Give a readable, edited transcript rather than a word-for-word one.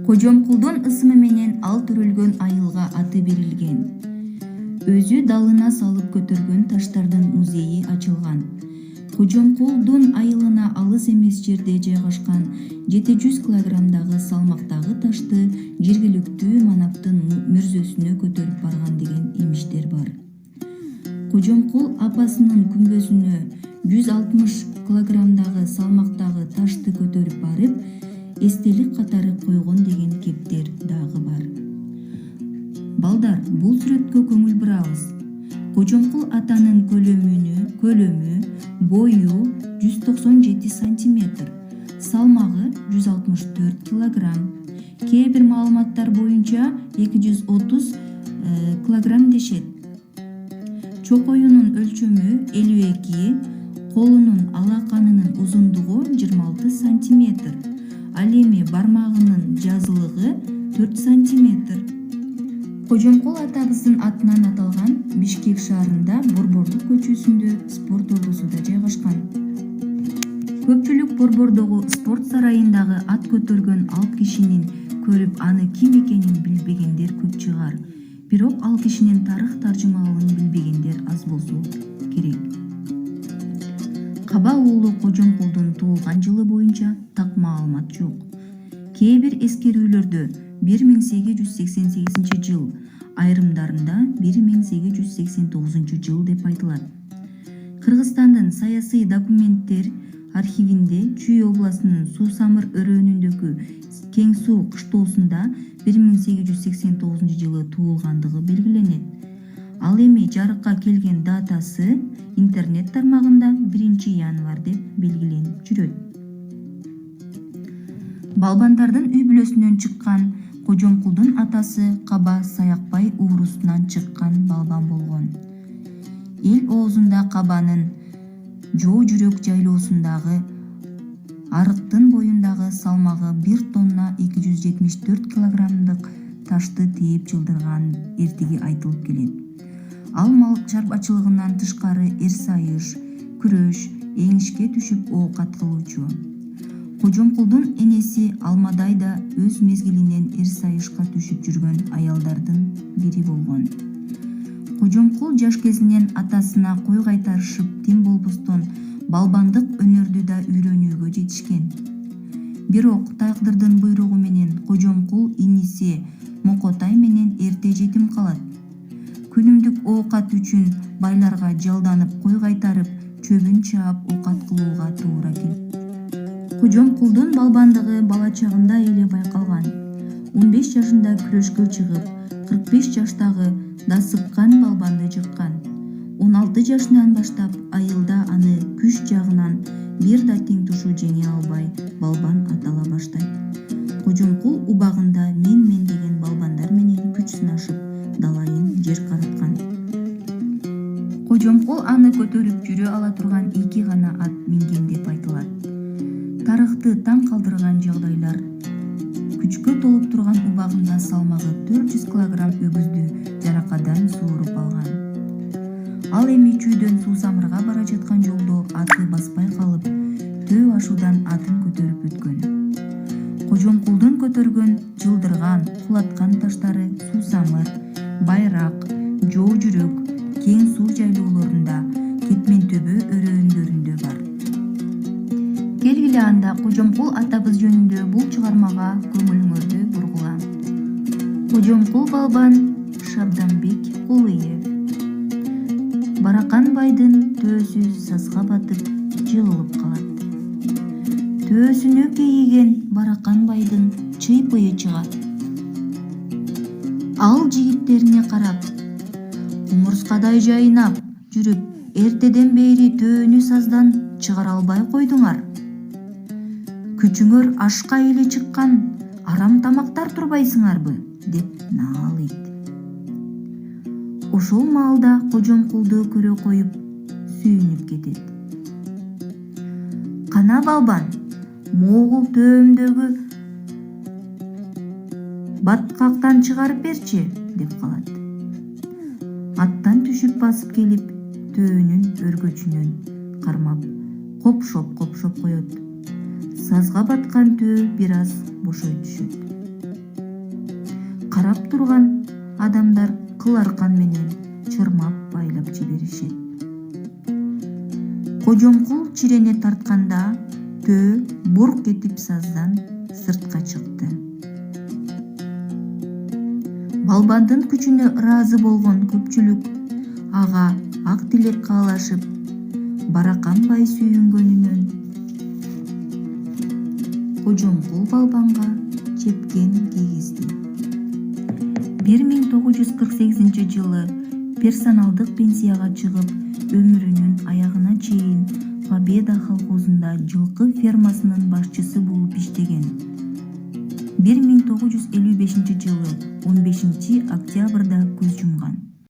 Кожомкулдун ысымы менен ал төрөлгөн айылга аты берилген. Өзү далына салып көтөргөн таштардын музейи ачылган. Кожомкулдун айылына алыс эмес жерде жайгашкан 700 килограммдагы салмактагы ташты жергиликтүү манаптын мүрзөсүнө көтөрүп барган деген имиштер бар. Кожомкул апасынын күмбөзүнө 160 килограммдагы салмактагы ташты көтөрүп барып, эстелик катары койгон деген кептер дагы бар. Балдар, бул сүрөткө көңүл бурабыз. Кожомкул атанын көлөмү, бою 197 сантиметр, салмагы 164 килограмм. Кээ бир маалыматтар боюнча 230 килограмм дешет. Чокоюнун өлчөмү 52, колунун алаканынын узундугу 26 сантиметр. Ал эми бармагынын жазылыгы 4 сантиметр. Кожомкул атабыздын атынан аталган Бишкек шаарында Борбордук көчөсүндө спорт ордусу да жайгашкан. Көпчүлүк Борбордогу спорт сарайындагы ат көтөргөн ал кишинин көрүп аны ким экенин билбегендер көп чыгар. Бирок ал кишинин тарых таржымалын билбегендер аз болсо керек. Каба уулу Кожомкулдун туулган жылы боюнча так маалымат жок. Кээ бир эскерүүлөрдө 1888 жыл, айрымдарында 1889 жыл деп айтылат. Кыргызстандын саясий документтер архивинде Чүй областынын Суу-Самыр өрөөнүндөгү Кең Суу кыштоосунда 1889 жылы туулгандыгы белгиленет. Ал эми жарыкка келген датасы интернет тармагында 1 январь деп белгиленип жүрөт. Балбандардын үй бүлөсүнөн чыккан Кожомкулдун атасы Каба Саякбай уурусунан чыккан балбан болгон. Эл оозунда Кабанын Жоо жүрөк жайлоосундагы арыктын боюндагы салмагы 1 тонна 274 килограммдык ташты тээп жылдырган эртиги айтылып келет. Ал мал чарбачылыгынан тышкары эрсайыш, күрөш, эңишке түшүп оокат кылуучу. Кожомкулдун энеси Алмадай да өз мезгилинен эрсайышка түшүп жүргөн аялдардын бири болгон. Кожомкул жаш кезинен атасына кой кайтарышып тим болбостон балбандык өнөрдү да үйрөнүүгө жетишкен. Бирок тагдырдын буйругу менен Кожомкул иниси Мокотай менен эрте жетим калат. Күнүмдүк оокат үчүн байларга жалданып кой кайтарып, чөбүн чаап оокат кылууга туура келет. Кожомкулдун балбандыгы бала чагында эле байкалган. 15 жашында күрөшкө чыгып, 45 жаштагы дасыккан балбанды жыккан. 16 жашынан баштап айылда аны күч жагынан бир да тең тушу жеңе албай, балбан атала баштайт. Кожомкул убагында мен деген балбандар менен күч сынашып, далайын жер караткан. Кожомкул аны көтөрүп жүрө ала турган 2 гана ат минген деп айтылат. Тарыхты таң калтырган жагдайлар: күчкө толуп турган убагында салмагы 400 килограмм өгүздү жаракадан сууруп алган. Ал эми Чүйдөн Суу-Самырга бара жаткан жолдо аты баспай калып, төө ашуудан атын көтөрүп өткөн. Кожомкулдун көтөргөн, жылдырган, кулаткан таштары Суу-Самыр, Байрак, Жоо жүрөк, Кең Суу жайлоолорунда, Кетмен-төбө өрөөндөрүндө бар. Келгиле анда Кожомкул атабыз жөнүндө бул чыгармага көңүлүңөрдү бургулам. Кожомкул балбан Шабданбек Кулыев. Баракан байдын төөсү сазга батып, жыгылып калат. Төөсүнө кейиген Баракан байдын чыйпыйы чыгат. Ал жигиттерине карап: "Умурскадай жайнап жүрүп, эртеден бери төөнү саздан чыгара албай койдуңар. Күчүңөр ашка эле чыккан, арам тамактар турбайсыңарбы?" деп наалыйт. Ошол маалда Кожомкулду көрө коюп, сүйүнүп кетет. "Кана балбан, могул төөмдөгү баткактан чыгарып берчи" деп калат. Аттан түшүп басып келип, төөнүн өргөчүнөн кармап, копшоп коет. Сазга баткан төө бир аз бошой түшөт. карап турган адамдар кыл аркан менен чырмап байлап жиберишет. Кожомкул чирене тартканда төө бурк этип саздан сыртка чыкты. Балбандын күчүнө ыраазы болгон көпчүлүк ага ак тилек каалашып, бараканбай сүйүнгөнүнөн Кожомкул балбанга чепкен кийгизди. 1948 жылы персоналдык пенсияга чыгып, өмүрүнүн аягына чейин Победа колхозунда жылкы фермасынын башчысы болуп иштеген. 1955 жылы 15 октябрда көз жумган.